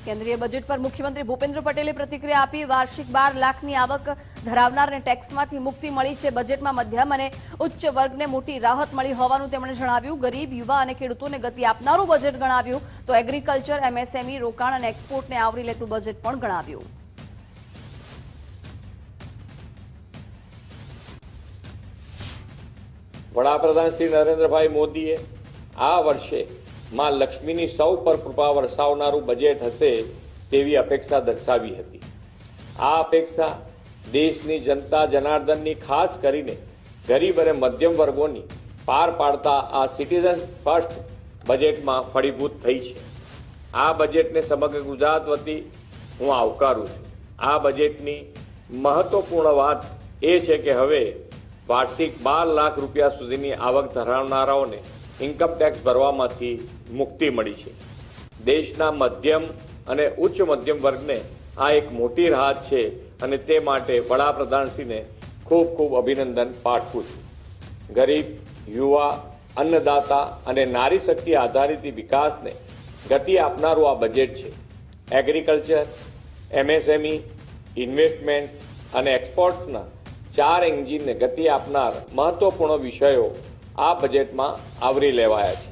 કેન્દ્રીય બજેટ પર મુખ્યમંત્રી ભૂપેન્દ્ર પટેલે પ્રતિક્રિયા આપી। વાર્ષિક 12 લાખની આવક ધરાવનારને ટેક્સમાંથી મુક્તિ મળી છે। બજેટમાં મધ્યમ અને ઉચ્ચ વર્ગને મોટી રાહત મળી હોવાનું તેમણે જણાવ્યું। ગરીબ, યુવા અને ખેડૂતોને ગતિ આપનારું બજેટ ગણાવ્યું તો એગ્રીકલ્ચર, એમએસએમઈ, રોકાણ અને એક્સપોર્ટને આવરી લેતું બજેટ પણ ગણાવ્યું। વડાપ્રધાન શ્રી નરેન્દ્રભાઈ મોદીએ આ વર્ષે માં લક્ષ્મીની સૌ પર કૃપા વરસાવનારું બજેટ હશે તેવી અપેક્ષા દર્શાવી હતી। આ અપેક્ષા દેશની જનતા જનાર્દનની ખાસ કરીને ગરીબ અને મધ્યમ વર્ગોની પાર પાડતા આ સિટીઝન ફર્સ્ટ બજેટમાં ફળીભૂત થઈ છે। આ બજેટને સમગ્ર ગુજરાત વતી હું આવકારું છું। આ બજેટની મહત્વપૂર્ણ વાત એ છે કે હવે વાર્ષિક 12 લાખ રૂપિયા સુધીની આવક ધરાવનારાઓને ઇન્કમ ટેક્સ ભરવામાંથી મુક્તિ મળી છે। દેશના મધ્યમ અને ઉચ્ચ મધ્યમ વર્ગને આ એક મોટી રાહત છે અને તે માટે વડાપ્રધાનશ્રીને ખૂબ ખૂબ અભિનંદન પાઠવું છું। ગરીબ, યુવા, અન્નદાતા અને નારી શક્તિ આધારિત વિકાસને ગતિ આપનારું આ બજેટ છે। એગ્રીકલ્ચર, એમએસએમઈ, ઇન્વેસ્ટમેન્ટ અને એક્સપોર્ટ્સના 4 એન્જિનને ગતિ આપનાર મહત્વપૂર્ણ વિષયો આ બજેટમાં આવરી લેવાયા છે।